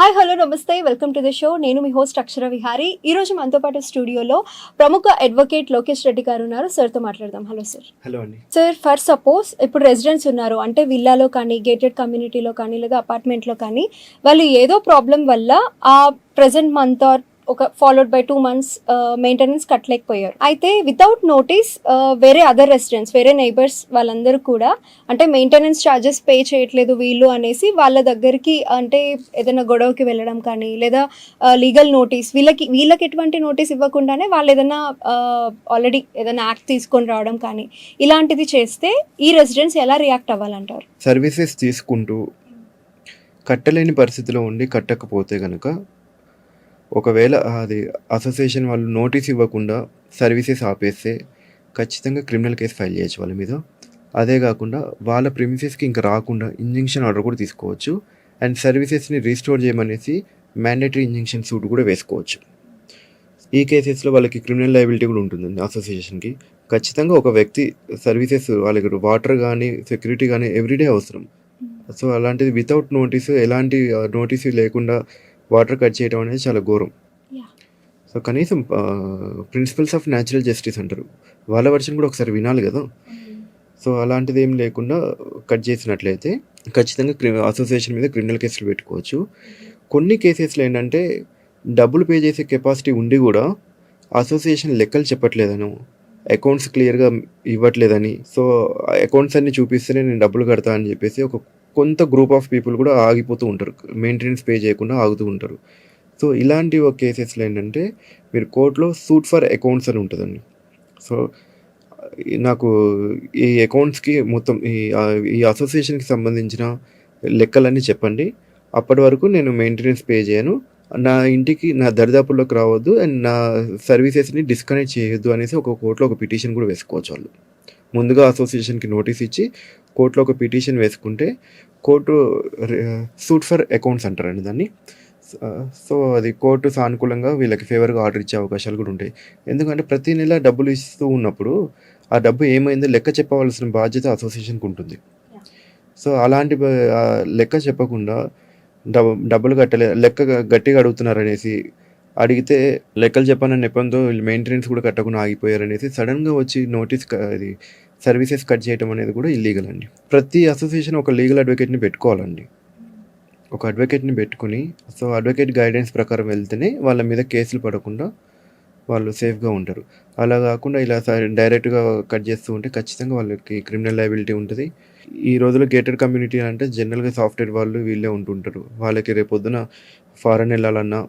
Hi hello నమస్తే welcome to the show. నేను మీ host అక్షర విహారీ. ఈరోజు మనతో పాటు స్టూడియోలో ప్రముఖ అడ్వకేట్ లోకేష్ రెడ్డి గారు ఉన్నారు. సార్తో మాట్లాడదాం. Hello sir. హలో అండి. సార్, ఫర్ సపోజ్ ఇప్పుడు రెసిడెంట్స్ ఉన్నారు అంటే విల్లాలో కానీ గేటెడ్ కమ్యూనిటీలో కానీ లేదా అపార్ట్మెంట్లో కానీ వాళ్ళు ఏదో ప్రాబ్లం వల్ల ఆ ప్రెసెంట్ మంత్ ఆర్ ఒక ఫాలోడ్ బై 2 months మెయింటెనెన్స్ కట్టలేకపోయారు. అయితే వితౌట్ నోటీస్ వేరే అదర్ రెసిడెంట్స్ వేరే నైబర్స్ వాళ్ళందరూ కూడా అంటే మెయింటెనెన్స్ ఛార్జెస్ పే చేయట్లేదు వీళ్ళు అనేసి వాళ్ళ దగ్గరికి అంటే ఏదైనా గొడవకి వెళ్ళడం కానీ లేదా లీగల్ నోటీస్ వీళ్ళకి ఎటువంటి నోటీస్ ఇవ్వకుండానే వాళ్ళు ఏదైనా ఆల్రెడీ ఏదైనా యాక్ట్ తీసుకొని రావడం కానీ ఇలాంటిది చేస్తే ఈ రెసిడెంట్స్ ఎలా రియాక్ట్ అవ్వాలంటారు? సర్వీసెస్ తీసుకుంటూ కట్టలేని పరిస్థితిలో ఉండి కట్టకపోతే కనుక ఒకవేళ అది అసోసియేషన్ వాళ్ళు నోటీస్ ఇవ్వకుండా సర్వీసెస్ ఆపేస్తే ఖచ్చితంగా క్రిమినల్ కేసు ఫైల్ చేయొచ్చు వాళ్ళ మీద. అదే కాకుండా వాళ్ళ ప్రిమిసెస్కి ఇంకా రాకుండా ఇంజంక్షన్ ఆర్డర్ కూడా తీసుకోవచ్చు. అండ్ సర్వీసెస్ని రీస్టోర్ చేయమనేసి మ్యాండేటరీ ఇంజంక్షన్ సూట్ కూడా వేసుకోవచ్చు. ఈ కేసెస్లో వాళ్ళకి క్రిమినల్ లయబిలిటీ కూడా ఉంటుందండి అసోసియేషన్కి. ఖచ్చితంగా ఒక వ్యక్తి సర్వీసెస్ వాళ్ళకి వాటర్ కానీ సెక్యూరిటీ కానీ ఎవ్రీడే అవసరం. సో అలాంటిది వితౌట్ నోటీసు ఎలాంటి నోటీసు లేకుండా వాటర్ కట్ చేయడం అనేది చాలా ఘోరం. సో కనీసం ప్రిన్సిపల్స్ ఆఫ్ న్యాచురల్ జస్టిస్ అంటారు, వాళ్ళ వర్షన్ కూడా ఒకసారి వినాలి కదా. సో అలాంటిది ఏం లేకుండా కట్ చేసినట్లయితే ఖచ్చితంగా అసోసియేషన్ మీద క్రిమినల్ కేసులు పెట్టుకోవచ్చు. కొన్ని కేసెస్లో ఏంటంటే డబ్బులు పే చేసే కెపాసిటీ ఉండి కూడా అసోసియేషన్ లెక్కలు చెప్పట్లేదను, అకౌంట్స్ క్లియర్గా ఇవ్వట్లేదని, సో అకౌంట్స్ అన్ని చూపిస్తేనే నేను డబ్బులు కడతా అని చెప్పేసి ఒక కొంత గ్రూప్ ఆఫ్ పీపుల్ కూడా ఆగిపోతూ ఉంటారు, మెయింటెనెన్స్ పే చేయకుండా ఆగుతూ ఉంటారు. సో ఇలాంటి ఒక కేసెస్లో ఏంటంటే మీరు కోర్టులో సూట్ ఫర్ అకౌంట్స్ అని ఉంటుందండి. సో నాకు ఈ అకౌంట్స్కి మొత్తం ఈ అసోసియేషన్కి సంబంధించిన లెక్కలన్నీ చెప్పండి, అప్పటి వరకు నేను మెయింటెనెన్స్ పే చేయను, నా ఇంటికి నా దరిదాపుల్లోకి రావద్దు అండ్ నా సర్వీసెస్ని డిస్కనెక్ట్ చేయొద్దు అనేసి ఒక కోర్టులో ఒక పిటిషన్ కూడా వేసుకోవచ్చు. వాళ్ళు ముందుగా అసోసియేషన్కి నోటీస్ ఇచ్చి కోర్టులో ఒక పిటిషన్ వేసుకుంటే కోర్టు సూట్ ఫర్ అకౌంట్స్ అంటారండి దాన్ని. సో అది కోర్టు సానుకూలంగా వీళ్ళకి ఫేవర్గా ఆర్డర్ ఇచ్చే అవకాశాలు కూడా ఉంటాయి. ఎందుకంటే ప్రతి నెల డబ్బులు ఇస్తూ ఉన్నప్పుడు ఆ డబ్బు ఏమైందో లెక్క చెప్పవలసిన బాధ్యత అసోసియేషన్కి ఉంటుంది. సో అలాంటి లెక్క చెప్పకుండా డబ్బులు లెక్క గట్టిగా అడుగుతున్నారనేసి అడిగితే లెక్కలు చెప్పానని నెపంతో మెయింటెనెన్స్ కూడా కట్టకుండా ఆగిపోయారనేసి సడన్గా వచ్చి నోటీస్ అది సర్వీసెస్ కట్ చేయడం అనేది కూడా ఇల్లీగల్ అండి. ప్రతి అసోసియేషన్ ఒక లీగల్ అడ్వకేట్ని పెట్టుకోవాలండి. ఒక అడ్వకేట్ని పెట్టుకుని సో అడ్వకేట్ గైడెన్స్ ప్రకారం వెళ్తేనే వాళ్ళ మీద కేసులు పడకుండా వాళ్ళు సేఫ్గా ఉంటారు. అలా కాకుండా ఇలా డైరెక్ట్గా కట్ చేస్తూ ఉంటే ఖచ్చితంగా వాళ్ళకి క్రిమినల్ లయబిలిటీ ఉంటుంది. ఈ రోజుల్లో గేటెడ్ కమ్యూనిటీ అంటే జనరల్గా సాఫ్ట్వేర్ వాళ్ళు వీళ్ళే ఉంటుంటారు. వాళ్ళకి రేపొద్దున ఫారెన్ వెళ్ళాలన్నా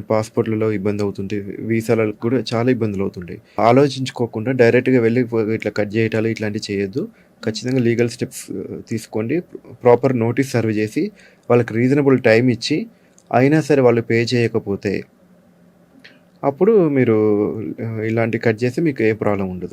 పాస్పోర్ట్లలో ఇబ్బంది అవుతుంది, వీసాలకు కూడా చాలా ఇబ్బందులు అవుతుంటాయి. ఆలోచించుకోకుండా డైరెక్ట్గా వెళ్ళి ఇట్లా కట్ చేయటాలు ఇట్లాంటివి చేయొద్దు. ఖచ్చితంగా లీగల్ స్టెప్స్ తీసుకోండి. ప్రాపర్ నోటీస్ సర్వ్ చేసి వాళ్ళకి రీజనబుల్ టైం ఇచ్చి అయినా సరే వాళ్ళు పే చేయకపోతే అప్పుడు మీరు ఇలాంటి కట్ చేస్తే మీకు ఏ ప్రాబ్లం ఉండదు.